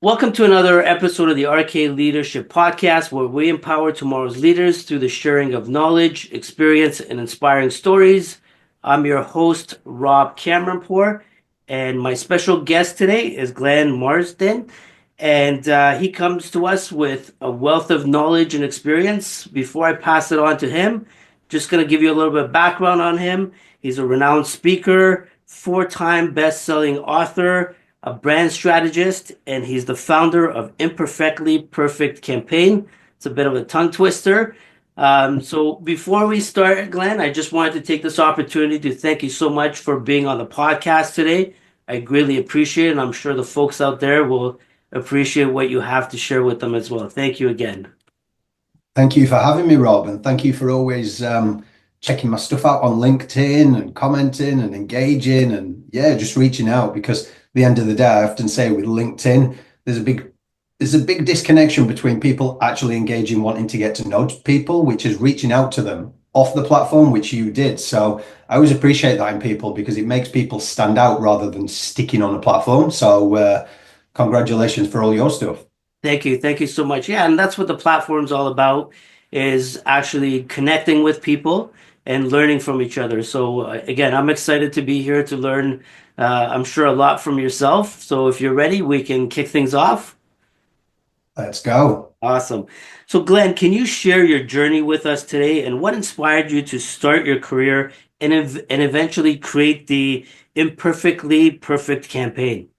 Welcome to another episode of the RK Leadership Podcast, where we empower tomorrow's leaders through the sharing of knowledge, experience, and inspiring stories. I'm your host, Rob Cameronpour, and my special guest today is Glenn Marsden. And he comes to us with a wealth of knowledge and experience. Before I pass it on to him, just going to give you a little bit of background on him. He's a renowned speaker, four-time best-selling author, a brand strategist, and he's the founder of Imperfectly Perfect Campaign. It's a bit of a tongue twister. So before we start, Glenn, I just wanted to take this opportunity to thank you so much for being on the podcast today. I greatly appreciate it, and I'm sure the folks out there will appreciate what you have to share with them as well. Thank you again. Thank you for having me, Rob, and thank you for always checking my stuff out on LinkedIn and commenting and engaging and just reaching out because at the end of the day, I often say with LinkedIn, there's a big disconnection between people actually engaging, wanting to get to know people, which is reaching out to them off the platform, which you did. So I always appreciate that in people because it makes people stand out rather than sticking on a platform. So congratulations for all your stuff. Thank you. Thank you so much. Yeah, and that's what the platform's all about is actually connecting with people and learning from each other. So again, I'm excited to be here to learn, I'm sure a lot from yourself. So if you're ready, we can kick things off. Let's go. Awesome. So Glenn, can you share your journey with us today and what inspired you to start your career and eventually create the Imperfectly Perfect campaign?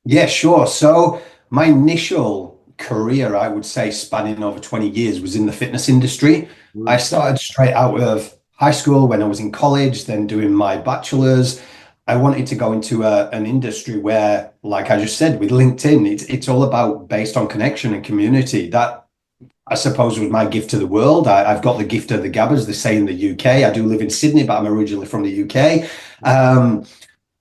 Yeah, sure. So my initial career, I would say, spanning over 20 years, was in the fitness industry. I Mm. started straight out of high school when I was in college, then doing my bachelor's. I wanted to go into an industry where, like I just said, with LinkedIn, it's all about based on connection and community. That I suppose was my gift to the world. I've got the gift of the gab, as they say in the UK. I do live in Sydney, but I'm originally from the UK. Um,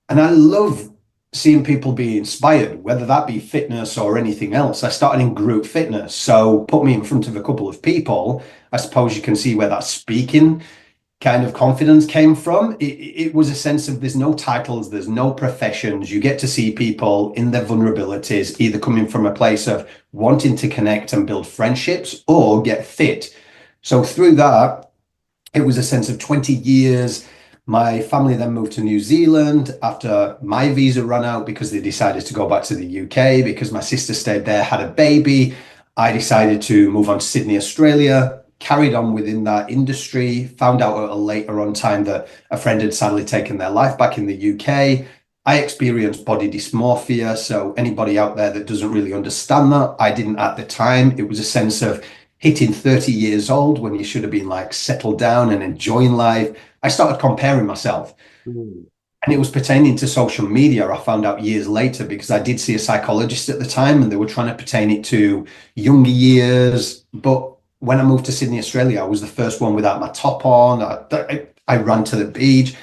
and I love seeing people be inspired, whether that be fitness or anything else. I started in group fitness. So put me in front of a couple of people. I suppose you can see where that speaking kind of confidence came from. It was a sense of there's no titles, there's no professions. You get to see people in their vulnerabilities, either coming from a place of wanting to connect and build friendships or get fit. So through that, it was a sense of 20 years. My family then moved to New Zealand after my visa ran out because they decided to go back to the UK because my sister stayed there, had a baby. I decided to move on to Sydney, Australia, carried on within that industry, found out at a later on time that a friend had sadly taken their life back in the UK. I experienced body dysmorphia. So anybody out there that doesn't really understand that, I didn't at the time. It was a sense of hitting 30 years old when you should have been like settled down and enjoying life. I started comparing myself. Mm. And it was pertaining to social media. I found out years later because I did see a psychologist at the time and they were trying to pertain it to younger years. But when I moved to Sydney, Australia, I was the first one without my top on. I ran to the beach.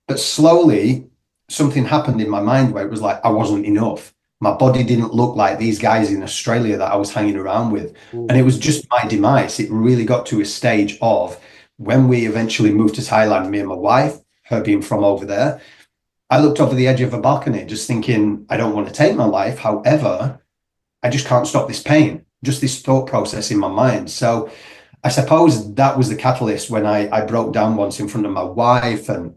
But slowly, something happened in my mind where it was like I wasn't enough. My body didn't look like these guys in Australia that I was hanging around with. And it Mm. was just my demise. It really got to a stage of when we eventually moved to Thailand, me and my wife, her being from over there, I looked over the edge of a balcony just thinking, I don't want to take my life. However, I just can't stop this pain, just this thought process in my mind. So I suppose that was the catalyst when I broke down once in front of my wife and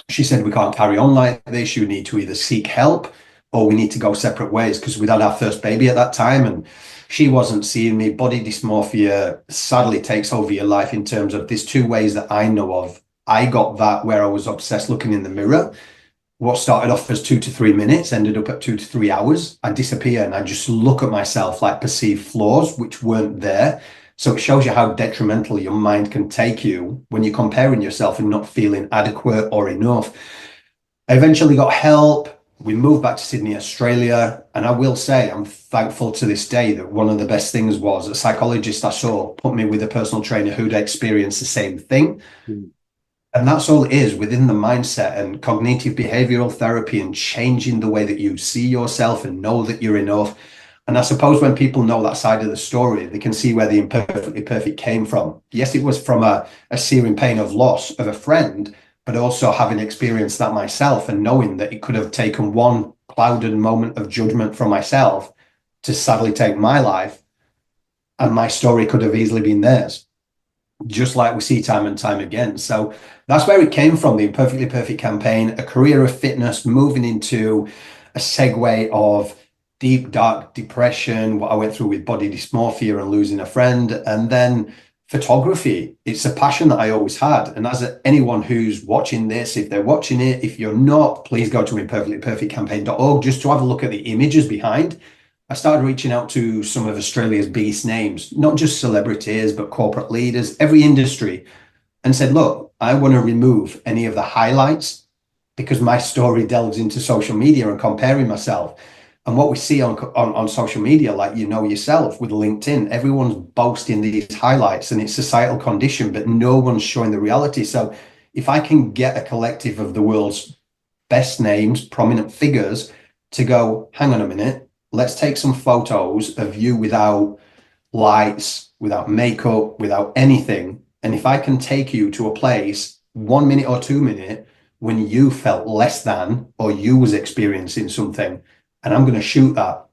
she said, we can't carry on like this. You need to either seek help or we need to go separate ways because we'd had our first baby at that time and she wasn't seeing me. Body dysmorphia sadly takes over your life in terms of there's two ways that I know of. I got that where I was obsessed looking in the mirror. What started off as 2 to 3 minutes ended up at 2 to 3 hours. I disappear and I just look at myself like perceived flaws which weren't there. So it shows you how detrimental your mind can take you when you're comparing yourself and not feeling adequate or enough. I eventually got help. We moved back to Sydney, Australia. And I will say, I'm thankful to this day that one of the best things was a psychologist I saw put me with a personal trainer who'd experienced the same thing. Mm. And that's all it is within the mindset and cognitive behavioral therapy and changing the way that you see yourself and know that you're enough. And I suppose when people know that side of the story, they can see where the imperfectly perfect came from. Yes, it was from a searing pain of loss of a friend, but also having experienced that myself and knowing that it could have taken one clouded moment of judgment from myself to sadly take my life, and my story could have easily been theirs, just like we see time and time again. So that's where it came from, the Imperfectly Perfect campaign, a career of fitness, moving into a segue of deep, dark depression, what I went through with body dysmorphia and losing a friend, and then photography. It's a passion that I always had. And as anyone who's watching this, if they're watching it, if you're not, please go to imperfectlyperfectcampaign.org just to have a look at the images behind. I started reaching out to some of Australia's biggest names, not just celebrities, but corporate leaders, every industry, and said, look, I want to remove any of the highlights because my story delves into social media and comparing myself. And what we see on social media, like you know yourself with LinkedIn, everyone's boasting these highlights and it's societal condition, but no one's showing the reality. So if I can get a collective of the world's best names, prominent figures to go, hang on a minute, let's take some photos of you without lights, without makeup, without anything. And if I can take you to a place 1 minute or 2 minutes when you felt less than or you was experiencing something, and I'm going to shoot that.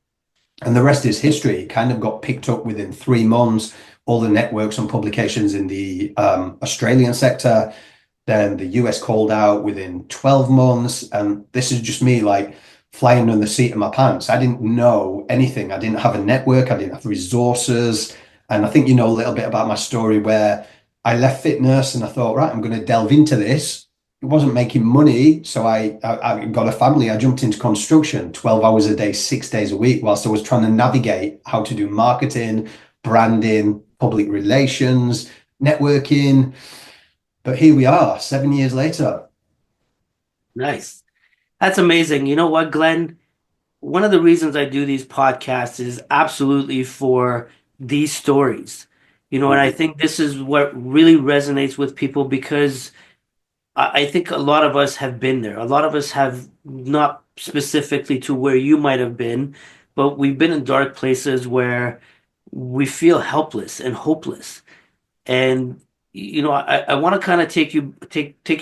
And the rest is history. It kind of got picked up within 3 months, all the networks and publications in the Australian sector. Then the US called out within 12 months. And this is just me like flying on the seat of my pants. I didn't know anything. I didn't have a network. I didn't have resources. And I think you know a little bit about my story where I left fitness and I thought, right, I'm going to delve into this. It wasn't making money. So I got a family. I jumped into construction 12 hours a day, 6 days a week, whilst I was trying to navigate how to do marketing, branding, public relations, networking. But here we are, 7 years later. Nice. That's amazing. You know what, Glenn? One of the reasons I do these podcasts is absolutely for these stories. And I think this is what really resonates with people because I think a lot of us have been there. A lot of us have not specifically to where you might have been, but we've been in dark places where we feel helpless and hopeless. And I want to kind of take you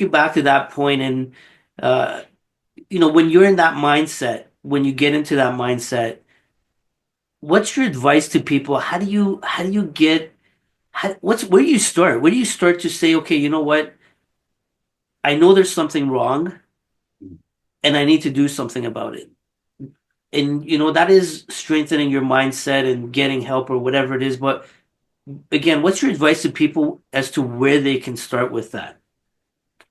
back to that point and when you're in that mindset, when you get into that mindset, what's your advice to people? Where do you start? Where do you start to say, okay, you know what? I know there's something wrong and I need to do something about it. And, that is strengthening your mindset and getting help or whatever it is. But again, what's your advice to people as to where they can start with that?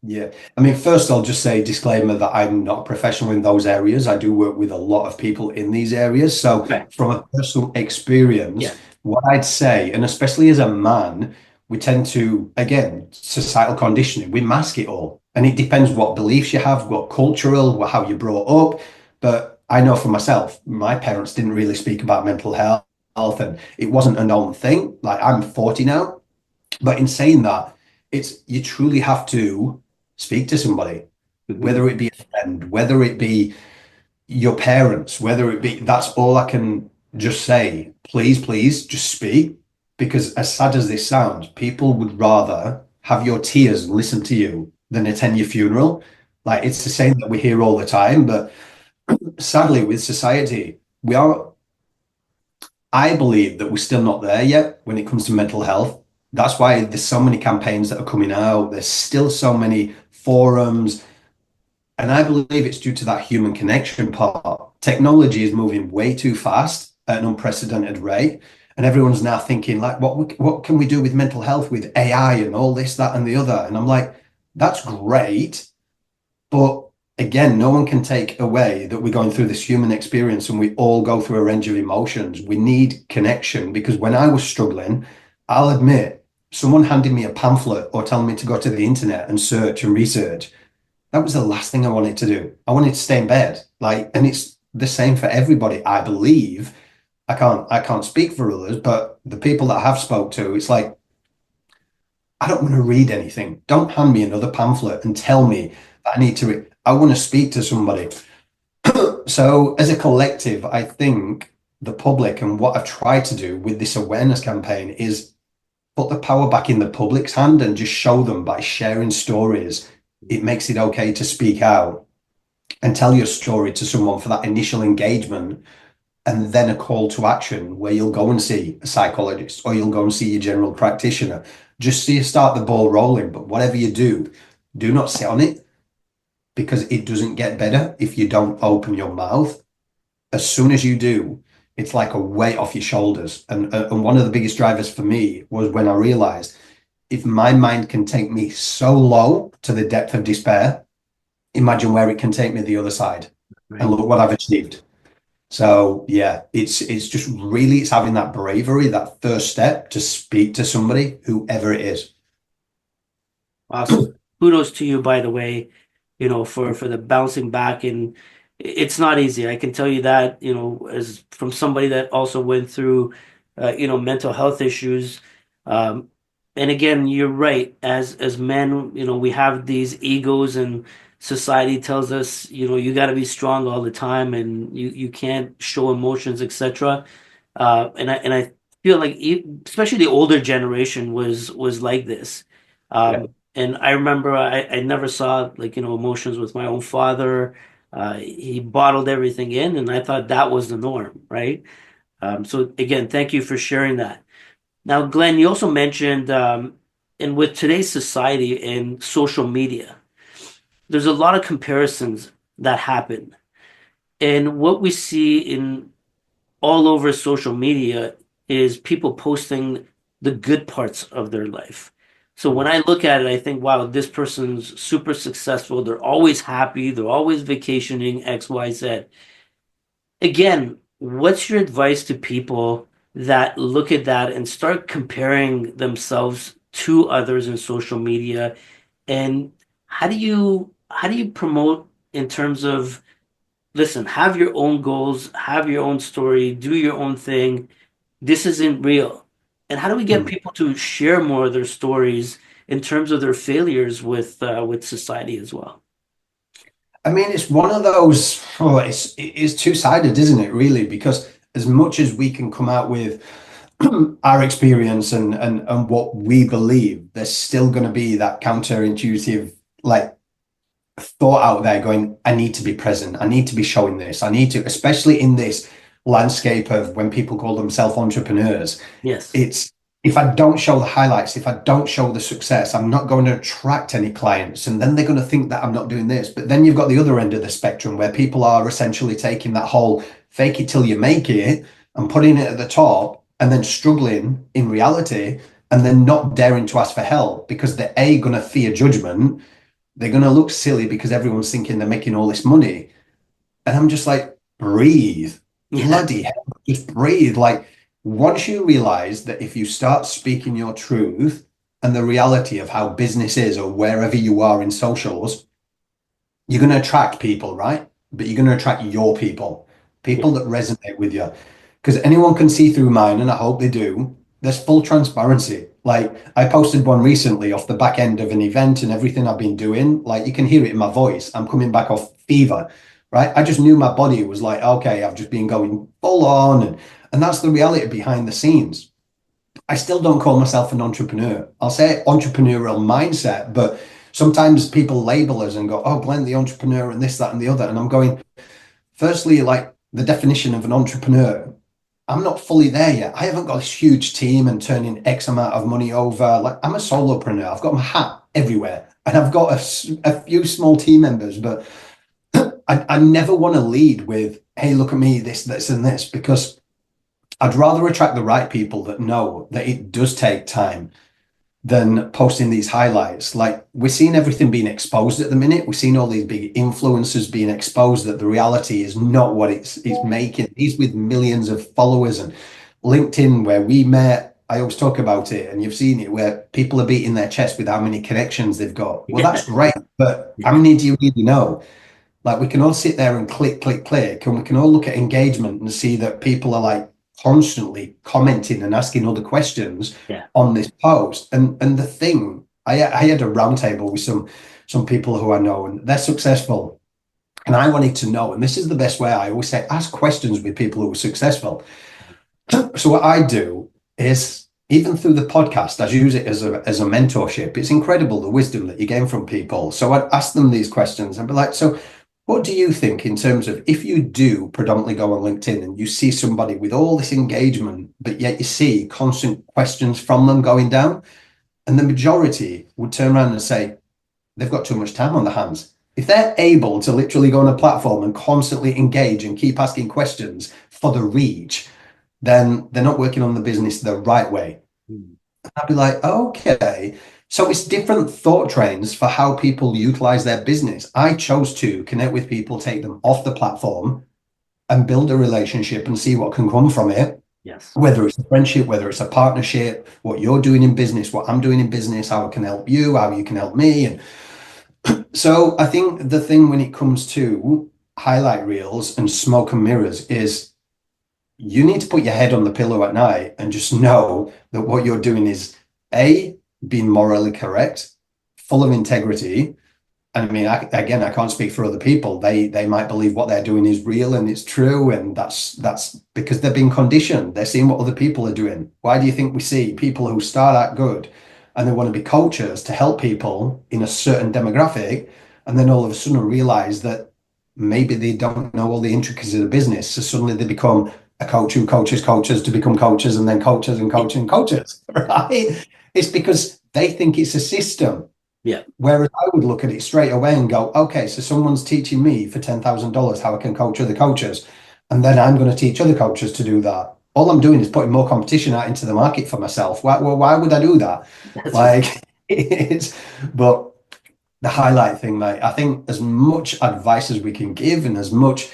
Yeah. I mean, first, I'll just say disclaimer that I'm not a professional in those areas. I do work with a lot of people in these areas. So, Right. from a personal experience, Yeah. what I'd say, and especially as a man, we tend to, again, societal conditioning, we mask it all. And it depends what beliefs you have, what cultural, how you're brought up. But I know for myself, my parents didn't really speak about mental health, and it wasn't a known thing. Like I'm 40 now. But in saying that, it's you truly have to speak to somebody, Mhm. whether it be a friend, whether it be your parents, whether it be that's all I can just say. Please, just speak. Because as sad as this sounds, people would rather have your tears and listen to you than attend your funeral. Like it's the same that we hear all the time, but sadly with society, I believe that we're still not there yet when it comes to mental health. That's why there's so many campaigns that are coming out. There's still so many forums. And I believe it's due to that human connection part. Technology is moving way too fast at an unprecedented rate. And everyone's now thinking, like, what can we do with mental health with AI and all this, that, and the other? And I'm like, that's great. But again, no one can take away that we're going through this human experience and we all go through a range of emotions. We need connection because when I was struggling, I'll admit, someone handing me a pamphlet or telling me to go to the internet and search and research, that was the last thing I wanted to do. I wanted to stay in bed. Like, and it's the same for everybody, I believe. I can't speak for others, but the people that I have spoke to, it's like, I don't want to read anything. Don't hand me another pamphlet and tell me that I need to read. I want to speak to somebody. So, as a collective, I think the public and what I've tried to do with this awareness campaign is put the power back in the public's hand and just show them by sharing stories. It makes it okay to speak out and tell your story to someone for that initial engagement. and then a call to action where you'll go and see a psychologist or you'll go and see your general practitioner, just so you start the ball rolling. But whatever you do not sit on it, because it doesn't get better if you don't open your mouth. As soon as you do, it's like a weight off your shoulders. And one of the biggest drivers for me was when I realized, if my mind can take me so low to the depth of despair, imagine where it can take me the other side. Right. And look what I've achieved. So yeah, it's just really, it's having that bravery, that first step to speak to somebody, whoever it is. Awesome. Kudos to you, by the way, for the bouncing back. And it's not easy. I can tell you that, as from somebody that also went through, mental health issues. Um, and again, you're right. As men, we have these egos, and society tells us, you got to be strong all the time, and you can't show emotions, etc. And I feel like especially the older generation was like this. Yeah. And I remember I never saw like emotions with my own father. He bottled everything in, and I thought that was the norm, right? So again, thank you for sharing that. Now, Glenn, you also mentioned, and with today's society and social media, there's a lot of comparisons that happen. And what we see in all over social media is people posting the good parts of their life. So when I look at it, I think, wow, this person's super successful. They're always happy. They're always vacationing, X, Y, Z. Again, what's your advice to people that look at that and start comparing themselves to others in social media? And how do you promote in terms of, listen, have your own goals, have your own story, do your own thing. This isn't real. And how do we get Mm. people to share more of their stories in terms of their failures with society as well? I mean, it's one of those, it's two-sided, isn't it, really? Because as much as we can come out with our experience and what we believe, there's still going to be that counterintuitive, like, thought out there going, I need to be present. I need to be showing this. I need to, especially in this landscape of when people call themselves entrepreneurs. Yes. It's, if I don't show the highlights, if I don't show the success, I'm not going to attract any clients. And then they're going to think that I'm not doing this. But then you've got the other end of the spectrum where people are essentially taking that whole fake it till you make it and putting it at the top and then struggling in reality and then not daring to ask for help because they're going to fear judgment. They're going to look silly because everyone's thinking they're making all this money. And I'm just like, breathe, Yeah. bloody hell, just breathe. Like, once you realize that if you start speaking your truth and the reality of how business is or wherever you are in socials, you're going to attract people, right? But you're going to attract your people, Yeah. people that resonate with you. Because anyone can see through mine, and I hope they do. There's full transparency. Like, I posted one recently off the back end of an event and everything I've been doing. Like, you can hear it in my voice. I'm coming back off fever, right? I just knew my body was like, okay, I've just been going full on. And that's the reality behind the scenes. I still don't call myself an entrepreneur. I'll say entrepreneurial mindset, but sometimes people label us and go, oh, Glenn, the entrepreneur and this, that, and the other. And I'm going, firstly, like, the definition of an entrepreneur, I'm not fully there yet. I haven't got this huge team and turning X amount of money over. Like, I'm a solopreneur. I've got my hat everywhere and I've got a few small team members, but I never want to lead with, hey, look at me, this, and this, because I'd rather attract the right people that know that it does take time than posting these highlights. Like, we're seeing everything being exposed at the minute. We're seeing all these big influencers being exposed that the reality is not what it's making. These with millions of followers, and LinkedIn, where we met, I always talk about it, and you've seen it, where people are beating their chest with how many connections they've got. Well, Yeah. that's great, but how many do you really know? Like, we can all sit there and click, click, click, and we can all look at engagement and see that people are like constantly commenting and asking other questions Yeah. on this post. And the thing, I had a roundtable with some people who I know, and they're successful. And I wanted to know, and this is the best way, I always say, ask questions with people who are successful. So what I do is, even through the podcast, I use it as a mentorship. It's incredible the wisdom that you gain from people. So I'd ask them these questions and be like, so What do you think in terms of if you do predominantly go on LinkedIn and you see somebody with all this engagement, but yet you see constant questions from them going down, and the majority would turn around and say they've got too much time on their hands. If they're able to literally go on a platform and constantly engage and keep asking questions for the reach, then they're not working on the business the right way. Mm. I'd be like, okay. So it's different thought trains for how people utilize their business. I chose to connect with people, take them off the platform and build a relationship and see what can come from it. Yes. Whether it's a friendship, whether it's a partnership, what you're doing in business, what I'm doing in business, how I can help you, how you can help me. And so I think the thing when it comes to highlight reels and smoke and mirrors is you need to put your head on the pillow at night and just know that what you're doing is A, being morally correct, full of integrity. And I mean, again, I can't speak for other people. They might believe what they're doing is real and it's true, and that's because they've been conditioned. They're seeing what other people are doing. Why do you think we see people who start out good and they want to be coaches to help people in a certain demographic, and then all of a sudden realize that maybe they don't know all the intricacies of the business, so suddenly they become a coach who coaches coaches to become coaches, and then coaches and coaches and coaches, right? It's because they think it's a system. Yeah. Whereas I would look at it straight away and go, okay, so someone's teaching me for $10,000 how I can coach other coaches. And then I'm going to teach other coaches to do that. All I'm doing is putting more competition out into the market for myself. Why would I do that? That's Like, it's, but the highlight thing, mate, I think as much advice as we can give and as much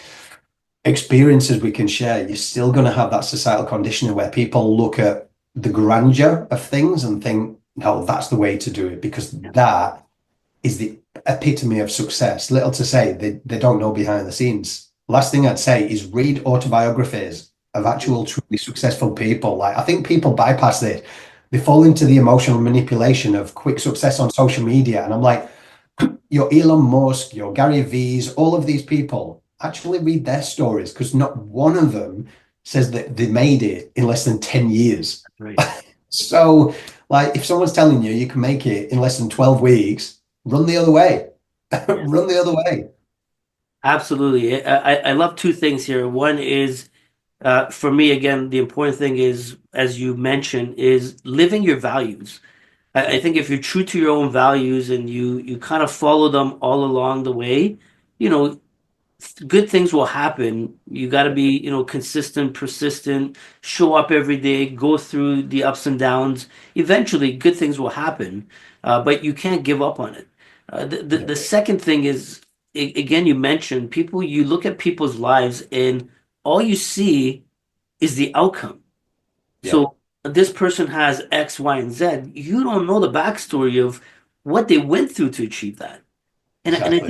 experience as we can share, you're still going to have that societal conditioning where people look at the grandeur of things and think, no, that's the way to do it, because that is the epitome of success. Little to say, they don't know behind the scenes. Last thing I'd say is read autobiographies of actual truly successful people. Like, I think people bypass this. They fall into the emotional manipulation of quick success on social media. And I'm like, your Elon Musk, your Gary V's, all of these people, actually read their stories, because not one of them says that they made it in less than 10 years. right. So, like, if someone's telling you you can make it in less than 12 weeks, run the other way. Run the other way. Absolutely. I love two things here. One is, for me, again, the important thing is, as you mentioned, is living your values. I think if you're true to your own values and you kind of follow them all along the way, you know, good things will happen. You got to be, consistent, persistent, show up every day, go through the ups and downs. Eventually, good things will happen, but you can't give up on it. The second thing is, again, you mentioned people, you look at people's lives and all you see is the outcome. Yeah. So this person has X, Y, and Z. You don't know the backstory of what they went through to achieve that. And I Exactly.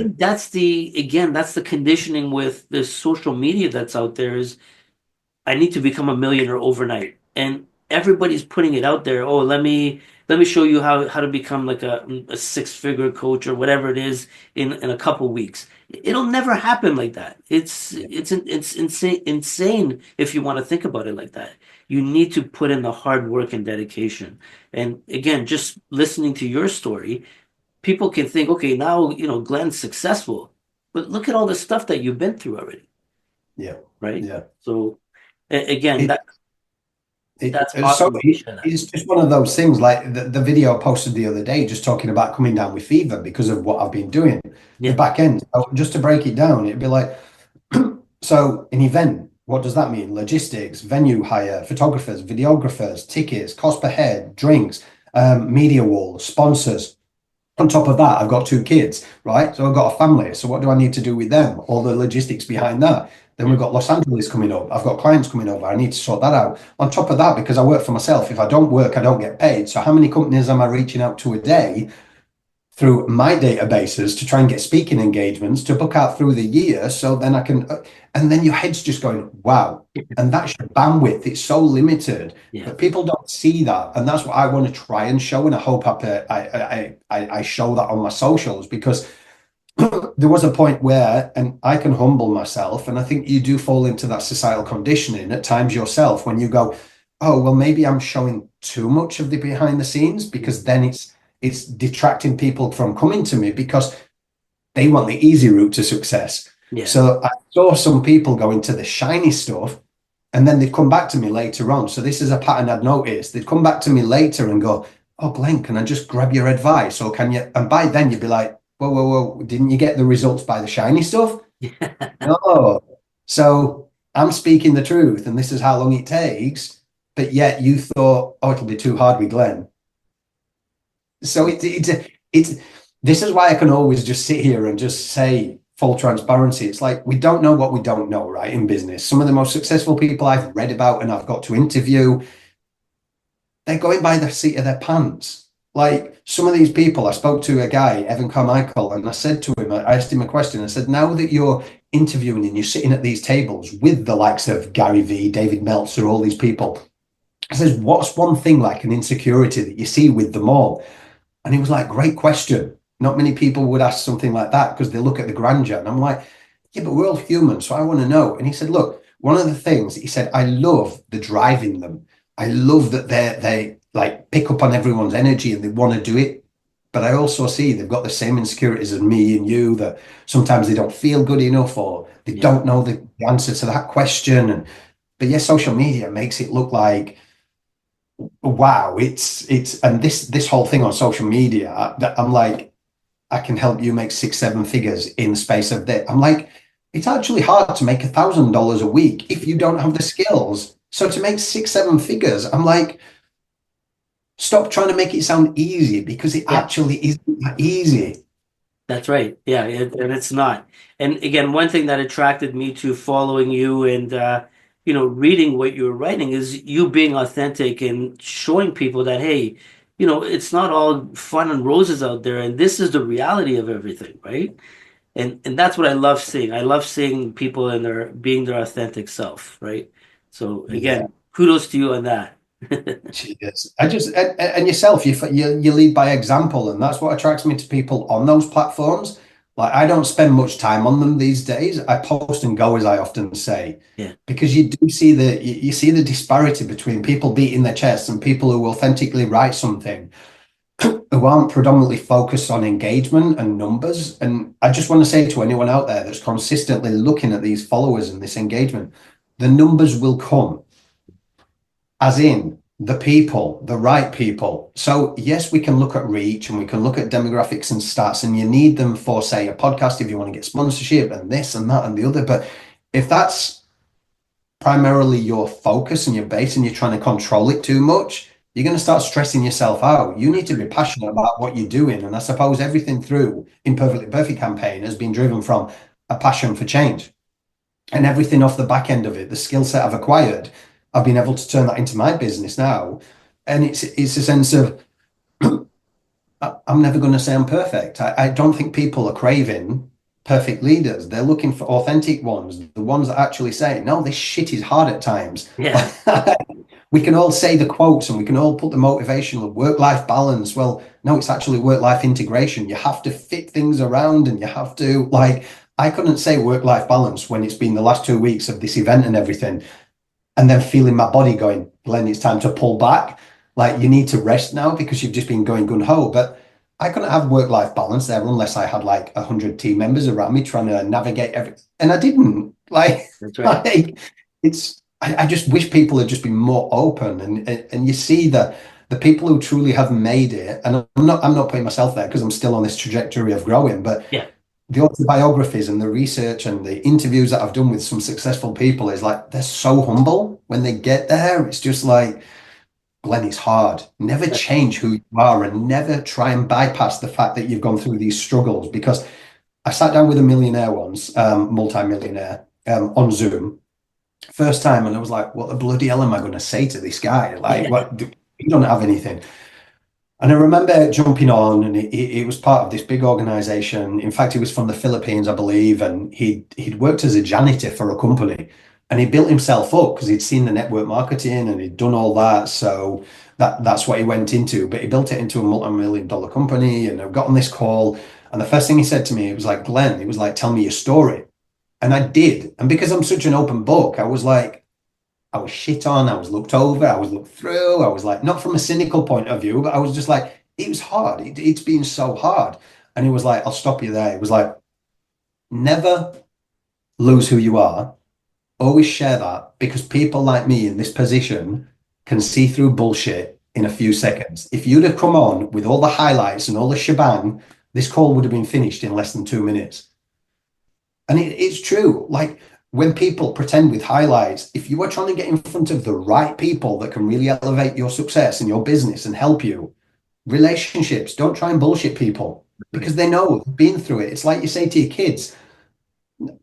think that's the conditioning with this social media that's out there is I need to become a millionaire overnight. And everybody's putting it out there. Oh, let me show you how to become like a six-figure coach or whatever it is in a couple weeks. It'll never happen like that. It's insane if you want to think about it like that. You need to put in the hard work and dedication. And again, just listening to your story, people can think, okay, now, Glenn's successful, but look at all the stuff that you've been through already, Yeah. right? Yeah. So again, It, that's so awesome that you share that. it's just one of those things, like the video I posted the other day, just talking about coming down with fever because of what I've been doing. The Yeah, back end, so just to break it down, it'd be like, so an event, what does that mean? Logistics, venue hire, photographers, videographers, tickets, cost per head, drinks, media wall, sponsors. On top of that, I've got two kids, right? So I've got a family. So what do I need to do with them? All the logistics behind that. Then we've got Los Angeles coming up. I've got clients coming over. I need to sort that out. On top of that, because I work for myself, if I don't work, I don't get paid. So how many companies am I reaching out to a day through my databases to try and get speaking engagements to book out through the year? So then I can, and then your head's just going, wow. And that's your bandwidth. It's so limited, yeah, but people don't see that. And that's what I want to try and show. And I hope I show that on my socials, because there was a point where, and I can humble myself, and I think you do fall into that societal conditioning at times yourself when you go, oh, well, maybe I'm showing too much of the behind the scenes, because then it's detracting people from coming to me because they want the easy route to success. Yeah. So I saw some people go into the shiny stuff and then they'd come back to me later on. So this is a pattern I'd noticed. They'd come back to me later and go, "Oh, Glenn, can I just grab your advice? Or can you?" And by then you'd be like, "Whoa, whoa, whoa, didn't you get the results by the shiny stuff?" No. So I'm speaking the truth and this is how long it takes. But yet you thought, "Oh, it'll be too hard with Glenn." So it's this is why I can always just sit here and just say full transparency. It's like we don't know what we don't know, right? In business, some of the most successful people I've read about and I've got to interview, they're going by the seat of their pants. Like some of these people, I spoke to a guy, Evan Carmichael, and I said to him, I asked him a question. I said, now that you're interviewing and you're sitting at these tables with the likes of Gary Vee, David Meltzer, all these people, I said, what's one thing like an insecurity that you see with them all? And he was like, great question. Not many people would ask something like that because they look at the grandeur. And I'm like, yeah, but we're all human. So I want to know. And he said, look, one of the things he said, I love the drive in them. I love that they like pick up on everyone's energy and they want to do it. But I also see they've got the same insecurities as me and you, that sometimes they don't feel good enough or they Yeah. don't know the answer to that question. And but yes, social media makes it look like wow, it's and this whole thing on social media, I'm like, I can help you make 6 7 figures in the space of that. I'm like, it's actually hard to make $1,000 a week if you don't have the skills. So to make 6 7 figures, I'm like, stop trying to make it sound easy because it Yeah. actually isn't that easy. That's right. Yeah, and it's not. And again, one thing that attracted me to following you and reading what you're writing is you being authentic and showing people that hey, it's not all fun and roses out there, and this is the reality of everything, right? And that's what I love seeing. I love seeing people in their being their authentic self, right? So Yeah. again, kudos to you on that. She is. I just and yourself, you lead by example, and that's what attracts me to people on those platforms. Like I don't spend much time on them these days. I post and go, as I often say, Yeah. because you do see you see the disparity between people beating their chests and people who authentically write something who aren't predominantly focused on engagement and numbers. And I just want to say to anyone out there that's consistently looking at these followers and this engagement, the numbers will come as in the people, the right people. So, yes, we can look at reach and we can look at demographics and stats, and you need them for, say, a podcast if you want to get sponsorship and this and that and the other. But if that's primarily your focus and your base and you're trying to control it too much, you're going to start stressing yourself out. You need to be passionate about what you're doing. And I suppose everything through Imperfectly Perfect campaign has been driven from a passion for change and everything off the back end of it, the skill set I've acquired, I've been able to turn that into my business now. And it's a sense of I'm never going to say I'm perfect. I don't think people are craving perfect leaders. They're looking for authentic ones, the ones that actually say, no, this shit is hard at times. Yeah. We can all say the quotes and we can all put the motivational work-life balance. Well, no, it's actually work-life integration. You have to fit things around and you have to like I couldn't say work-life balance when it's been the last 2 weeks of this event and everything, and then feeling my body going, Glenn, it's time to pull back. Like you need to rest now because you've just been going gun ho. But I couldn't have work-life balance there unless I had like 100 team members around me trying to navigate everything. And I didn't. Like, That's right. like it's I just wish people had just been more open and you see the people who truly have made it, and I'm not putting myself there because I'm still on this trajectory of growing, but Yeah. the autobiographies and the research and the interviews that I've done with some successful people is like they're so humble when they get there. It's just like, Glenn, it's hard. Never change who you are and never try and bypass the fact that you've gone through these struggles. Because I sat down with a millionaire once, multi-millionaire, on Zoom, first time, and I was like, what the bloody hell am I going to say to this guy? Like, Yeah. what? You don't have anything. And I remember jumping on, and he was part of this big organization. In fact, he was from the Philippines, I believe, and he'd worked as a janitor for a company, and he built himself up because he'd seen the network marketing and he'd done all that. So that's what he went into. But he built it into a multi-million-dollar company, and I got on this call, and the first thing he said to me, it was like, Glenn, he was like, tell me your story. And I did. And because I'm such an open book, I was like, I was shit on, I was looked over, I was looked through, I was like, not from a cynical point of view, but I was just like, it was hard. It's been so hard. And he was like, I'll stop you there. It was like, never lose who you are. Always share that, because people like me in this position can see through bullshit in a few seconds. If you'd have come on with all the highlights and all the shebang, this call would have been finished in less than 2 minutes. And it's true. Like, when people pretend with highlights, if you are trying to get in front of the right people that can really elevate your success and your business and help you, relationships, don't try and bullshit people, because they know, they've been through it. It's like you say to your kids,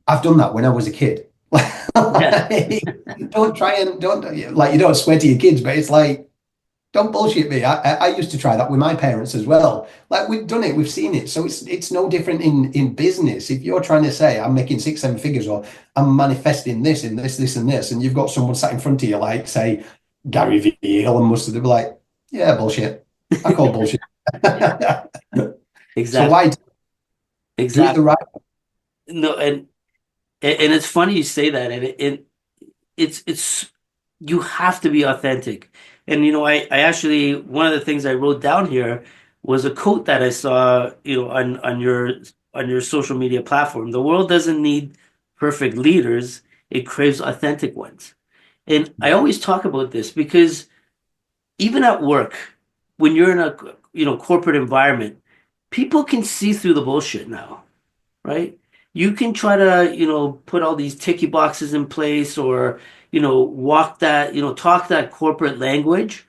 I've done that when I was a kid. Yeah. Don't try and don't, like, you don't swear to your kids, but it's like, don't bullshit me. I used to try that with my parents as well. Like, we've done it, we've seen it. So it's no different in business. If you're trying to say I'm making 6, 7 figures, or I'm manifesting this and this and this, and you've got someone sat in front of you, like, say, Gary Vee, Elon Musk, they'll be like, yeah, bullshit. I call bullshit. So Exactly. why do it the Exactly. right way? No, and it's funny you say that, and it's you have to be authentic. And I actually, one of the things I wrote down here was a quote that I saw, on your social media platform. The world doesn't need perfect leaders, it craves authentic ones. And I always talk about this because even at work, when you're in a corporate environment, people can see through the bullshit now, right? You can try to, put all these ticky boxes in place, or, walk that, talk that corporate language.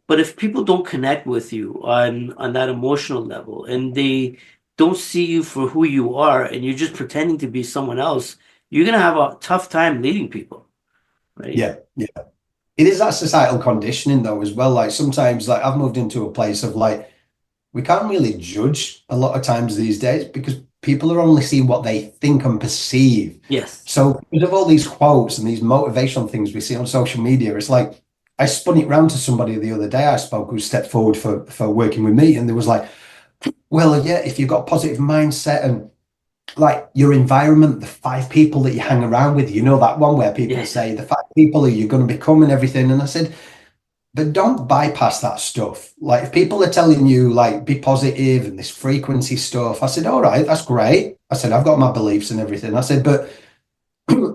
But if people don't connect with you on that emotional level, and they don't see you for who you are, and you're just pretending to be someone else, you're gonna have a tough time leading people, right? Yeah, yeah. It is that societal conditioning though as well. Like, sometimes, like, I've moved into a place of, like, we can't really judge a lot of times these days, because people are only seeing what they think and perceive. Yes. So because of all these quotes and these motivational things we see on social media, it's like, I spun it round to somebody the other day I spoke, who stepped forward for working with me, and there was like, well, yeah, if you've got a positive mindset and, like, your environment, the 5 people that you hang around with, that one where people Yeah. say the 5 people who you're going to become and everything. And I said, but don't bypass that stuff. Like, if people are telling you, like, be positive and this frequency stuff, I said, all right, that's great. I said, I've got my beliefs and everything. I said, but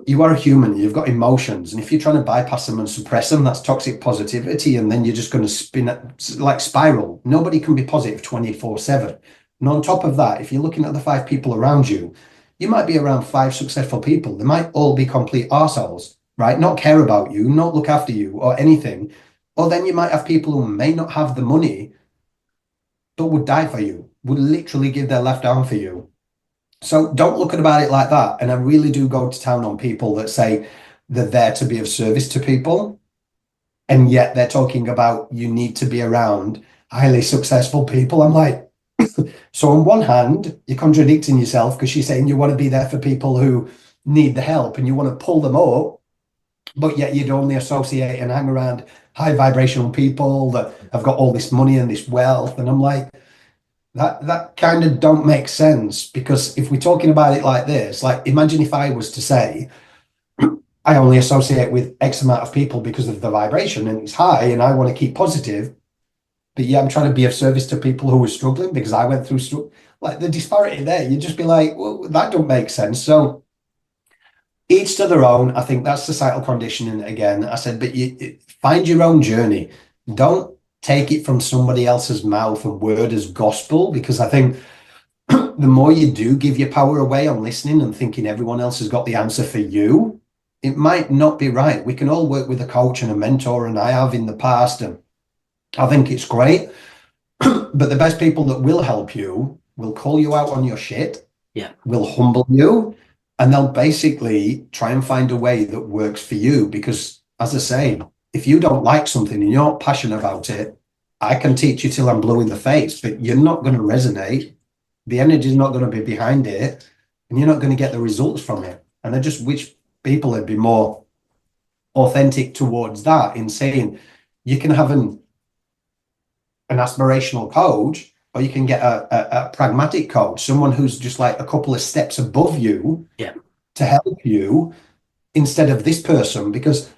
you are a human, you've got emotions. And if you're trying to bypass them and suppress them, that's toxic positivity. And then you're just going to spin it, like, spiral. Nobody can be positive 24/7. And on top of that, if you're looking at the 5 people around you, you might be around 5 successful people. They might all be complete arseholes, right? Not care about you, not look after you or anything. Or then you might have people who may not have the money, but would die for you, would literally give their left arm for you. So don't look at about it like that. And I really do go to town on people that say they're there to be of service to people, and yet they're talking about you need to be around highly successful people. I'm like, so on one hand, you're contradicting yourself, because you're saying you want to be there for people who need the help and you want to pull them up, but yet you'd only associate and hang around high vibrational people that have got all this money and this wealth. And I'm like, that kind of don't make sense, because if we're talking about it like this, like, imagine if I was to say I only associate with X amount of people because of the vibration and it's high and I want to keep positive, but yeah, I'm trying to be of service to people who are struggling because I went through like, the disparity there, you'd just be like, well, that don't make sense. So each to their own. I think that's societal conditioning again. I said, but you find your own journey. Don't take it from somebody else's mouth and word as gospel, because I think the more you do give your power away on listening and thinking everyone else has got the answer for you, it might not be right. We can all work with a coach and a mentor, and I have in the past, and I think it's great. But the best people that will help you will call you out on your shit, Yeah. will humble you, and they'll basically try and find a way that works for you. Because, as I say, if you don't like something and you're not passionate about it, I can teach you till I'm blue in the face, but you're not going to resonate. The energy is not going to be behind it, and you're not going to get the results from it. And I just wish people would be more authentic towards that, in saying you can have an aspirational coach, or you can get a pragmatic coach, someone who's just like a couple of steps above you, Yeah. to help you, instead of this person, because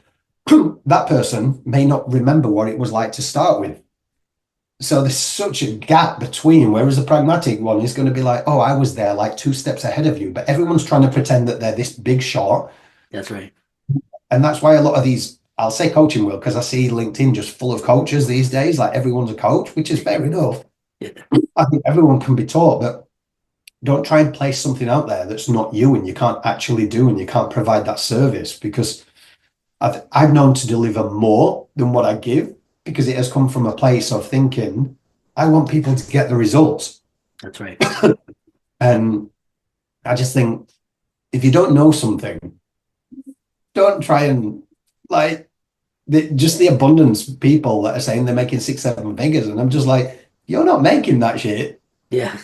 that person may not remember what it was like to start with. So there's such a gap between, whereas the pragmatic one is going to be like, oh, I was there like 2 steps ahead of you, but everyone's trying to pretend that they're this big shot. That's right. And that's why a lot of these, I'll say coaching will, because I see LinkedIn just full of coaches these days, like everyone's a coach, which is fair enough. Yeah, I think everyone can be taught, but don't try and place something out there that's not you and you can't actually do and you can't provide that service, because I've known to deliver more than what I give, because it has come from a place of thinking, I want people to get the results. that's right. And I just think if you don't know something, don't try and like just the abundance people that are saying they're making 6, 7 figures. And I'm just like, you're not making that shit. Yeah,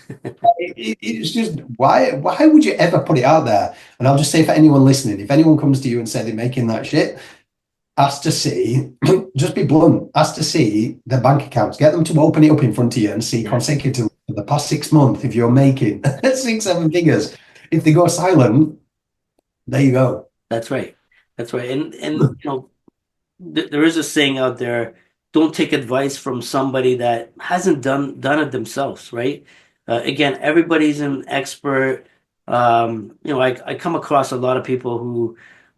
It's just why would you ever put it out there? And I'll just say for anyone listening, if anyone comes to you and say they're making that shit, ask to see, just be blunt, ask to see their bank accounts, get them to open it up in front of you and see yeah, consecutively for the past 6 months if you're making 6, 7 figures. If they go silent, there you go. that's right. That's right. And there is a saying out there, don't take advice from somebody that hasn't done it themselves, right? Again, everybody's an expert. I come across a lot of people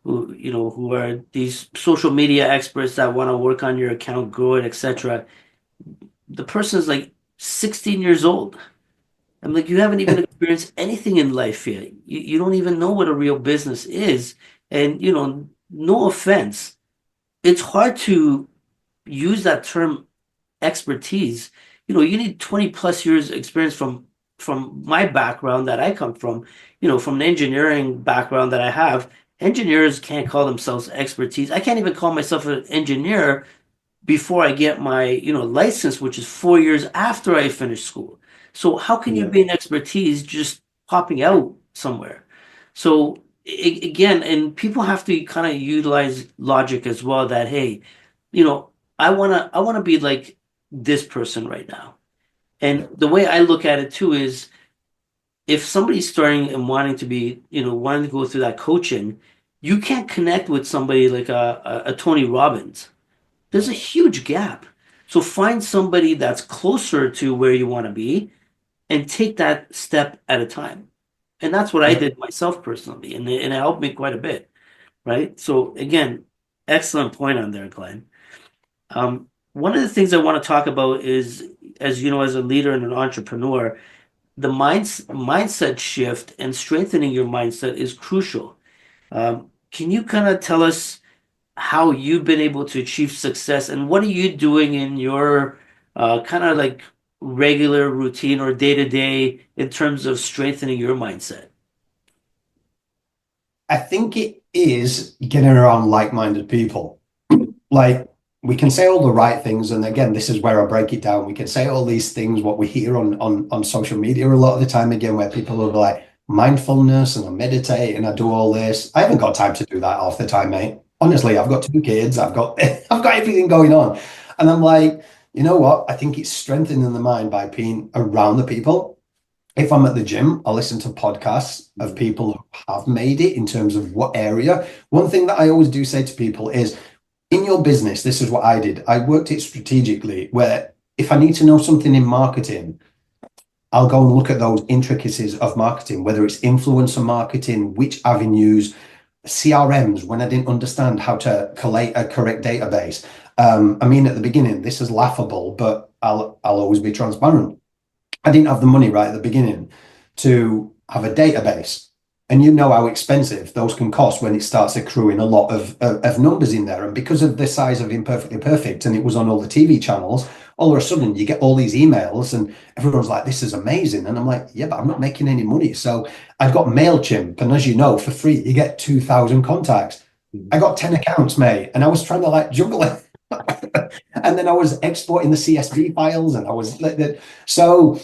who are these social media experts that want to work on your account, grow it, etc. The person is like 16 years old. I'm like, you haven't even experienced anything in life yet. You don't even know what a real business is. And, no offense, it's hard to use that term expertise. You need 20 plus years experience from my background that I come from, from an engineering background that I have. Engineers can't call themselves expertise. I can't even call myself an engineer before I get my, license, which is 4 years after I finish school. So how can you Yeah. be an expertise just popping out somewhere? So again, and people have to kind of utilize logic as well that, hey, you know, I wanna be like this person right now. And the way I look at it too is if somebody's starting and wanting to be, wanting to go through that coaching, you can't connect with somebody like a Tony Robbins. There's a huge gap. So find somebody that's closer to where you want to be and take that step at a time. And that's what I Yeah. did myself personally, and it helped me quite a bit, right? So again, excellent point on there, Glenn. One of the things I want to talk about is, as you know, as a leader and an entrepreneur, the mindset shift and strengthening your mindset is crucial. Can you kind of tell us how you've been able to achieve success and what are you doing in your kind of like regular routine or day to day in terms of strengthening your mindset? I think it is getting around like-minded people. Like we can say all the right things, and again, this is where I break it down. We can say all these things, what we hear on social media a lot of the time, again, where people are like mindfulness and I meditate and I do all this. I haven't got time to do that half the time, mate. Honestly, I've got 2 kids, I've got I've got everything going on. And I'm like, you know what? I think it's strengthening the mind by being around the people. If I'm at the gym, I listen to podcasts of people who have made it in terms of what area. One thing that I always do say to people is, in your business, this is what I did. I worked it strategically, where if I need to know something in marketing, I'll go and look at those intricacies of marketing, whether it's influencer marketing, which avenues, CRMs, when I didn't understand how to collate a correct database. I mean, at the beginning, this is laughable, but I'll always be transparent. I didn't have the money right at the beginning to have a database. And you know how expensive those can cost when it starts accruing a lot of numbers in there. And because of the size of Imperfectly Perfect and it was on all the TV channels, all of a sudden you get all these emails and everyone's like, this is amazing. And I'm like, yeah, but I'm not making any money. So I've got MailChimp. And as you know, for free, you get 2,000 contacts. I got 10 accounts, mate. And I was trying to like juggle it. And then I was exporting the CSV files and I was so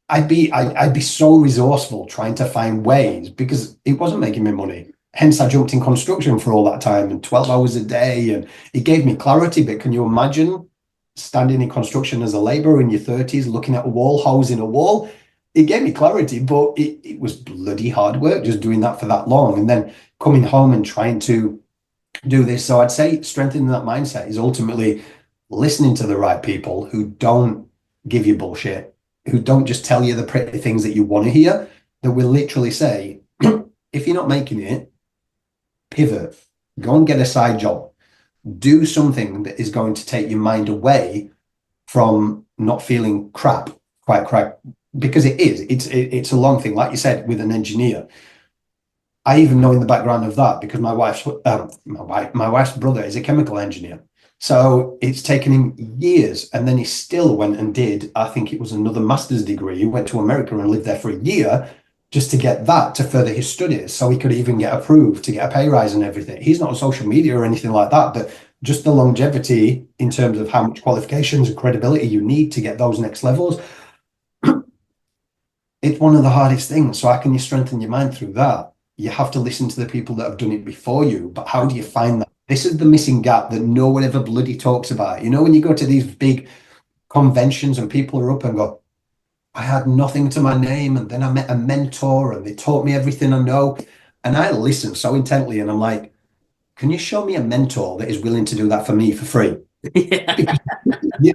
I'd be so resourceful trying to find ways because it wasn't making me money. Hence, I jumped in construction for all that time and 12 hours a day, and it gave me clarity. But can you imagine standing in construction as a laborer in your 30s, looking at a wall, holes in a wall? It gave me clarity, but it was bloody hard work just doing that for that long. And then coming home and trying to do this. So I'd say strengthening that mindset is ultimately listening to the right people who don't give you bullshit, who don't just tell you the pretty things that you want to hear, that will literally say, if you're not making it, pivot, go and get a side job, do something that is going to take your mind away from not feeling quite crap, because it's a long thing. Like you said, with an engineer, I even know in the background of that because my wife's brother is a chemical engineer. So it's taken him years, and then he still went and did, I think it was another master's degree. He went to America and lived there for a year just to get that to further his studies, so he could even get approved to get a pay rise and everything. He's not on social media or anything like that, but just the longevity in terms of how much qualifications and credibility you need to get those next levels. It's one of the hardest things. So how can you strengthen your mind through that? You have to listen to the people that have done it before you. But how do you find that? This is the missing gap that no one ever bloody talks about. You know, when you go to these big conventions and people are up and go, I had nothing to my name, and then I met a mentor and they taught me everything I know. And I listen so intently and I'm like, can you show me a mentor that is willing to do that for me for free? Yeah. Because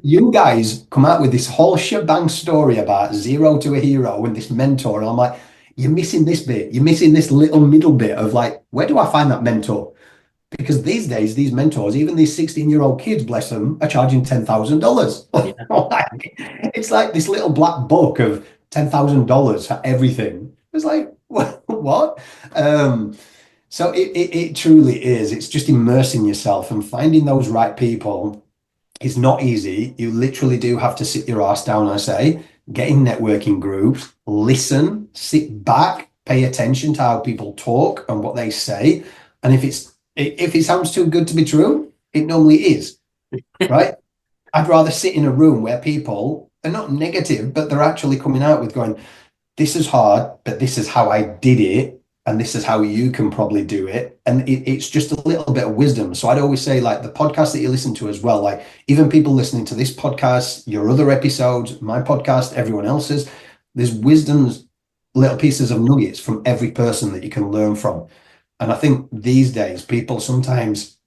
you guys come out with this whole shebang story about zero to a hero and this mentor. And I'm like, you're missing this bit. You're missing this little middle bit of like, where do I find that mentor? Because these days, these mentors, even these 16-year-old kids, bless them, are charging $10,000. Yeah. It's like this little black book of $10,000 for everything. It's like, what? So it truly is. It's just immersing yourself and finding those right people is not easy. You literally do have to sit your ass down, I say, get in networking groups, listen, sit back, pay attention to how people talk and what they say. And if it sounds too good to be true, it normally is, right? I'd rather sit in a room where people are not negative, but they're actually coming out with going, this is hard, but this is how I did it. And this is how you can probably do it. And it's just a little bit of wisdom. So I'd always say, like, the podcast that you listen to as well, like even people listening to this podcast, your other episodes, my podcast, everyone else's, there's wisdoms, little pieces of nuggets from every person that you can learn from. And I think these days, people sometimes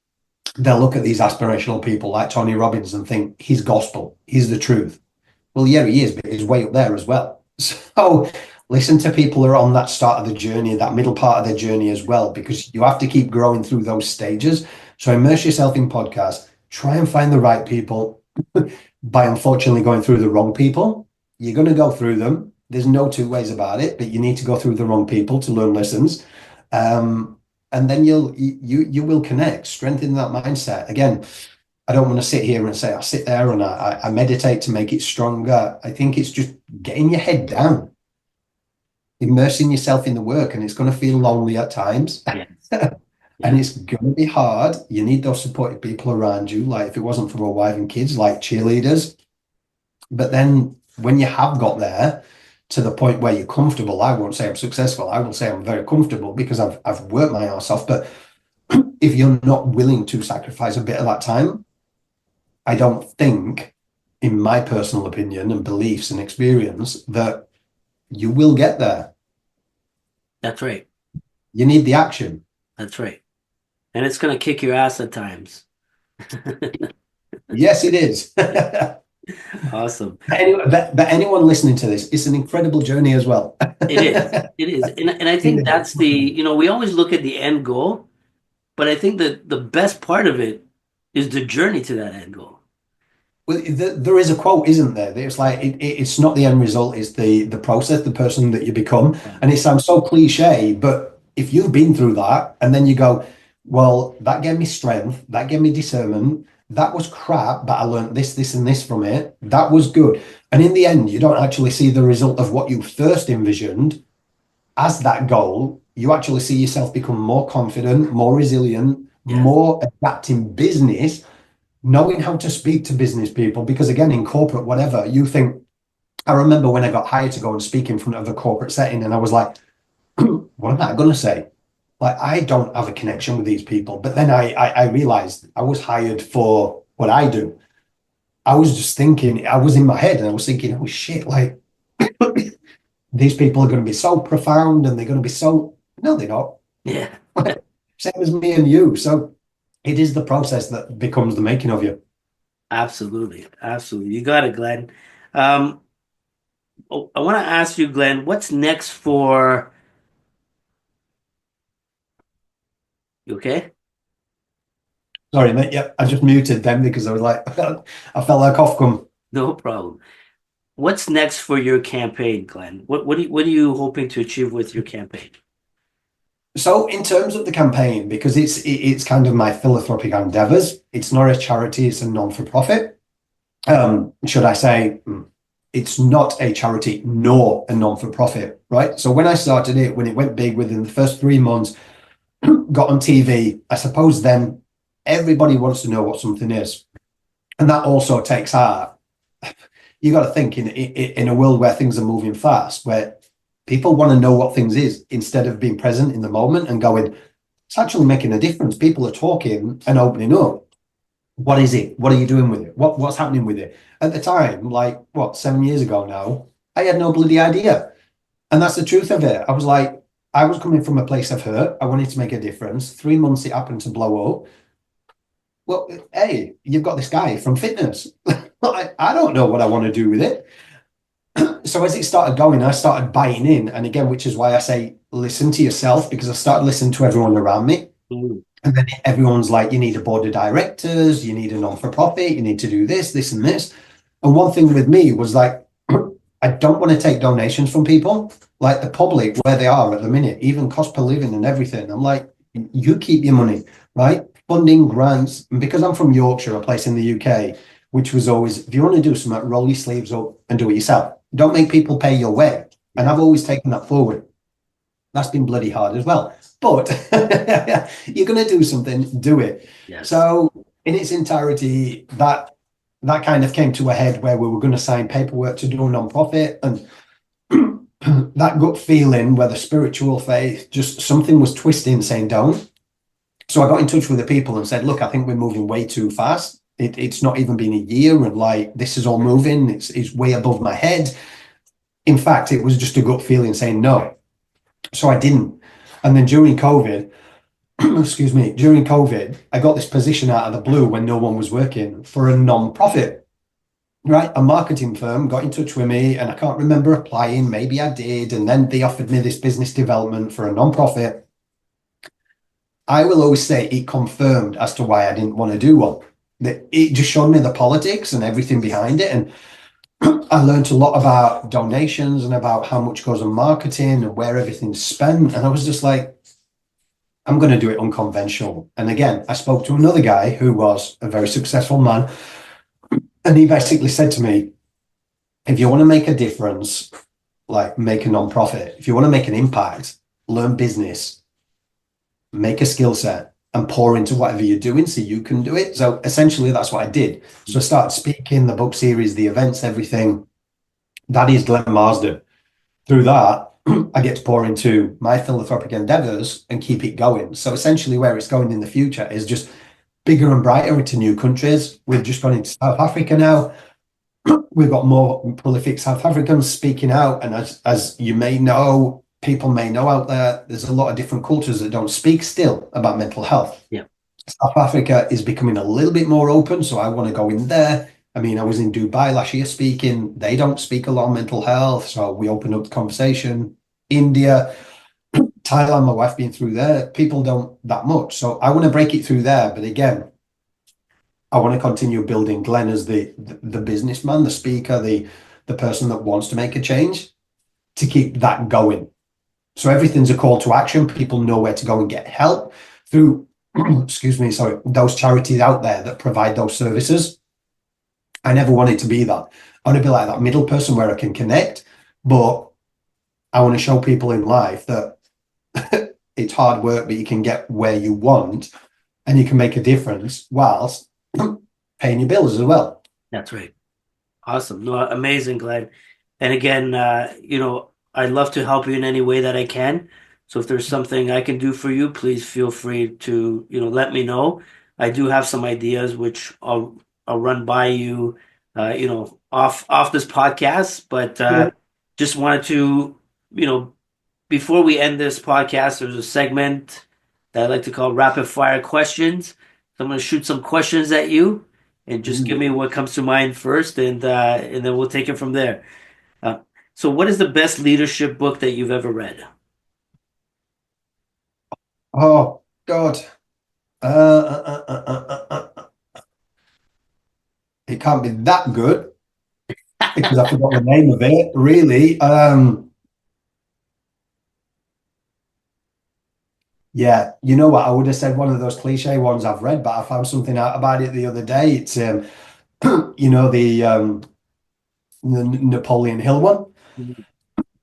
they'll look at these aspirational people like Tony Robbins and think he's gospel, he's the truth. Well, yeah, he is, but he's way up there as well. So listen to people who are on that start of the journey, that middle part of their journey as well, because you have to keep growing through those stages. So immerse yourself in podcasts, try and find the right people by unfortunately going through the wrong people. You're going to go through them. There's no two ways about it, but you need to go through the wrong people to learn lessons. And then you will connect, strengthen that mindset. Again, I don't want to sit here and say I sit there and I meditate to make it stronger. I think it's just getting your head down, immersing yourself in the work, and it's going to feel lonely at times. Yeah. And it's going to be hard. You need those supportive people around you, like if it wasn't for a wife and kids, like cheerleaders. But then when you have got there to the point where you're comfortable, I won't say I'm successful, I will say I'm very comfortable because I've worked my ass off. But if you're not willing to sacrifice a bit of that time, I don't think, in my personal opinion and beliefs and experience, that you will get there. That's right. You need the action. That's right. And it's going to kick your ass at times. Yes, it is. Awesome. But anyone listening to this, it's an incredible journey as well. It is. It is. And I think that's we always look at the end goal, but I think that the best part of it is the journey to that end goal. Well, there is a quote, isn't there? It's like it's not the end result, it's the process, the person that you become. And it sounds so cliche, but if you've been through that and then you go, well, that gave me strength, that gave me discernment, that was crap, but I learned this, and this from it. That was good. And in the end, you don't actually see the result of what you first envisioned as that goal. You actually see yourself become more confident, more resilient, more adept in business, knowing how to speak to business people. Because again, in corporate, whatever, you think, I remember when I got hired to go and speak in front of a corporate setting, and I was like, what am I going to say? Like, I don't have a connection with these people. But then I realized I was hired for what I do. I was just thinking, I was in my head and I was thinking, oh shit, like these people are going to be so profound and they're going to be so, no, they're not. Yeah. Same as me and you. So it is the process that becomes the making of you. Absolutely. Absolutely. You got it, Glenn. Um, I want to ask you, Glenn, what's next for you? Okay, Sorry, mate. Yep, I just muted them because I was like, I felt like off come. no problem. What's next for your campaign, Glenn? What are you hoping to achieve with your campaign? So, in terms of the campaign, because it's kind of my philanthropic endeavors, it's not a charity; it's a non-for-profit. Should I say, it's not a charity nor a non-for-profit, right? So when I started it, when it went big within the first 3 months, got on TV, I suppose then everybody wants to know what something is. And that also takes art. You got to think in a world where things are moving fast, where people want to know what things is instead of being present in the moment and going, it's actually making a difference. People are talking and opening up. What is it? What are you doing with it? What's happening with it? At the time, like what, 7 years ago now, I had no bloody idea. And that's the truth of it. I was like, I was coming from a place of hurt. I wanted to make a difference. 3 months it happened to blow up. Well, hey, you've got this guy from fitness. I don't know what I want to do with it. So as it started going, I started buying in. And again, which is why I say listen to yourself, because I started listening to everyone around me. Mm, And then everyone's like, you need a board of directors, you need a non-for-profit, you need to do this, this, and this. And one thing with me was like, I don't want to take donations from people, like the public, where they are at the minute, even cost per living and everything. I'm like, you keep your money, right? Funding grants. And because I'm from Yorkshire, a place in the UK, which was always, if you want to do something, roll your sleeves up and do it yourself. Don't make people pay your way. And yeah, I've always taken that forward. That's been bloody hard as well. But you're going to do something, do it. yes. So in its entirety, that kind of came to a head where we were going to sign paperwork to do a non-profit, and that gut feeling, whether spiritual faith, just something was twisting, saying don't. So I got in touch with the people and said, look, I think we're moving way too fast. It's not even been a year, and like this is all moving. It's way above my head. In fact, it was just a gut feeling saying no. So I didn't. And then during COVID, excuse me, during COVID, I got this position out of the blue when no one was working for a non-profit, right? A marketing firm got in touch with me, and I can't remember applying. Maybe I did. And then they offered me this business development for a non-profit. I will always say it confirmed as to why I didn't want to do one. It just showed me the politics and everything behind it. And I learned a lot about donations and about how much goes on marketing and where everything's spent. And I was just like, I'm going to do it unconventional. And again, I spoke to another guy who was a very successful man. And he basically said to me, if you want to make a difference, like make a non-profit, if you want to make an impact, learn business, make a skill set and pour into whatever you're doing so you can do it. So essentially that's what I did. So I started speaking, the book series, the events, everything. That is Glenn Marsden. Through that, I get to pour into my philanthropic endeavors and keep it going. So essentially where it's going in the future is just bigger and brighter into new countries. We've just gone into South Africa now. We've got more prolific South Africans speaking out. And as you may know, people may know out there, there's a lot of different cultures that don't speak still about mental health. Yeah. South Africa is becoming a little bit more open, so I want to go in there. I mean, I was in Dubai last year speaking. They don't speak a lot on mental health, so we opened up the conversation. India, Thailand, my wife being through there, people don't that much. So I want to break it through there. But again, I want to continue building Glenn as the businessman, the speaker, the person that wants to make a change to keep that going. So everything's a call to action. People know where to go and get help through, excuse me, sorry, those charities out there that provide those services. I never wanted to be that. I want to be like that middle person where I can connect, but I want to show people in life that it's hard work, but you can get where you want and you can make a difference whilst paying your bills as well. That's right. Awesome. No, amazing, Glenn. And again, I'd love to help you in any way that I can. So if there's something I can do for you, please feel free to, let me know. I do have some ideas which I'll run by you, off this podcast. But Yeah. just wanted to, before we end this podcast, there's a segment that I like to call rapid fire questions. So I'm going to shoot some questions at you, and just give Ooh. me what comes to mind first, and then we'll take it from there. Uh, so, what is the best leadership book that you've ever read? Oh God. It can't be that good because I forgot the name of it, really. Yeah, you know what? I would have said one of those cliche ones I've read, but I found something out about it the other day. It's you know, the Napoleon Hill one.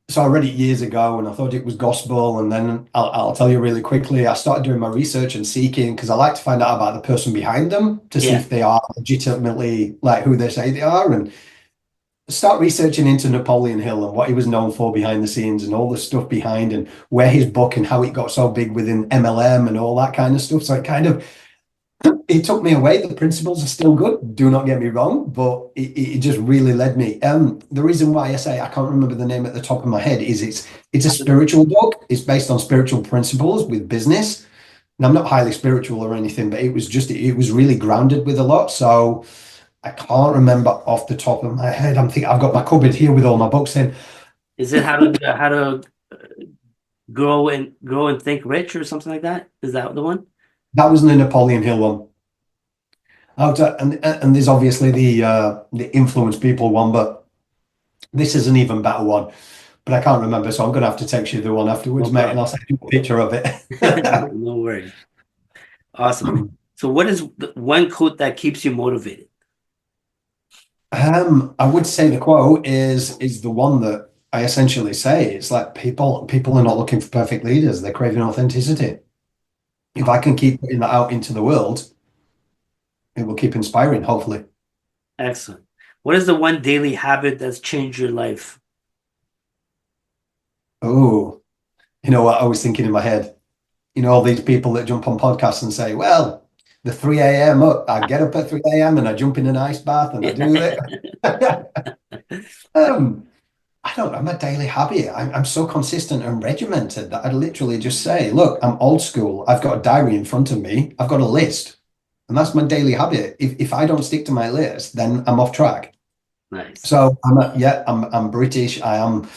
So I read it years ago and I thought it was gospel. And then I'll tell you really quickly, I started doing my research and seeking because I like to find out about the person behind them to see Yeah, if they are legitimately like who they say they are. And start researching into Napoleon Hill and what he was known for behind the scenes and all the stuff behind and where his book and how it got so big within MLM and all that kind of stuff. So it took me away. The principles are still good. Do not get me wrong, but it just really led me. The reason why I say I can't remember the name at the top of my head is it's a spiritual book. It's based on spiritual principles with business. And I'm not highly spiritual or anything, but it was really grounded with a lot. So I can't remember off the top of my head. I'm thinking I've got my cupboard here with all my books in. is it how to grow and think rich or something like that? Is that the one? That was the Napoleon Hill one. And there's obviously the influence people one, but this is an even better one. But I can't remember, so I'm going to have to text you the one afterwards, No mate, and I'll problem. send you a picture of it. No worries. Awesome. So, what is the one quote that keeps you motivated? I would say the quote is the one that I essentially say. It's like people are not looking for perfect leaders; they're craving authenticity. If I can keep putting that out into the world, it will keep inspiring, hopefully. Excellent. What is the one daily habit that's changed your life? Oh, you know what I was thinking in my head? You know, all these people that jump on podcasts and say, well, the 3 a.m. up, I get up at 3 a.m. and I jump in an ice bath and I do Yeah. it. um, I don't know, my daily habit. I'm so consistent and regimented that I literally just say, look, I'm old school. I've got a diary in front of me. I've got a list. And that's my daily habit. If I don't stick to my list, then I'm off track. Nice. So I'm British. I am,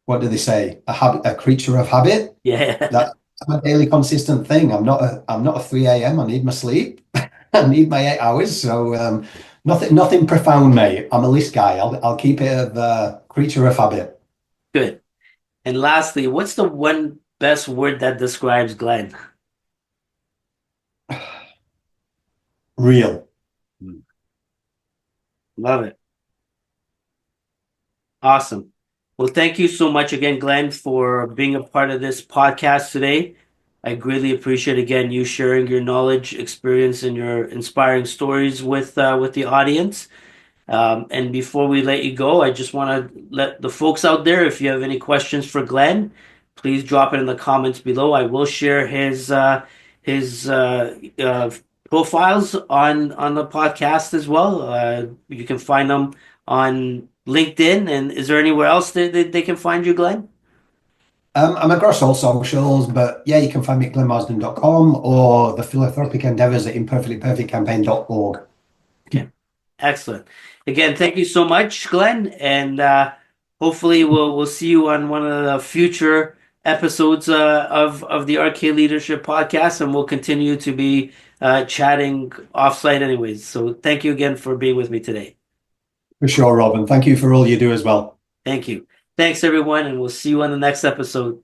what do they say? A creature of habit. Yeah. That's my daily consistent thing. I'm not a 3 a.m. I need my sleep. I need my 8 hours. So nothing profound, mate. I'm a list guy. I'll keep it the creature of habit. Good. And lastly, what's the one best word that describes Glenn? Real. Hmm. Love it. Awesome. Well, thank you so much again, Glenn, for being a part of this podcast today. I greatly appreciate again you sharing your knowledge, experience, and your inspiring stories with the audience. And before we let you go, I just want to let the folks out there, if you have any questions for Glenn, please drop it in the comments below. I will share his profiles on the podcast as well. You can find them on LinkedIn. And is there anywhere else that they can find you, Glenn? I'm across all socials, but yeah, you can find me at glennmarsden.com or the philanthropic endeavors at imperfectlyperfectcampaign.org. Okay. Excellent. Again, thank you so much, Glenn, and hopefully we'll see you on one of the future episodes of the RK Leadership Podcast, and we'll continue to be chatting offsite anyways. So thank you again for being with me today. For sure, Robin. Thank you for all you do as well. Thank you. Thanks everyone, and we'll see you on the next episode.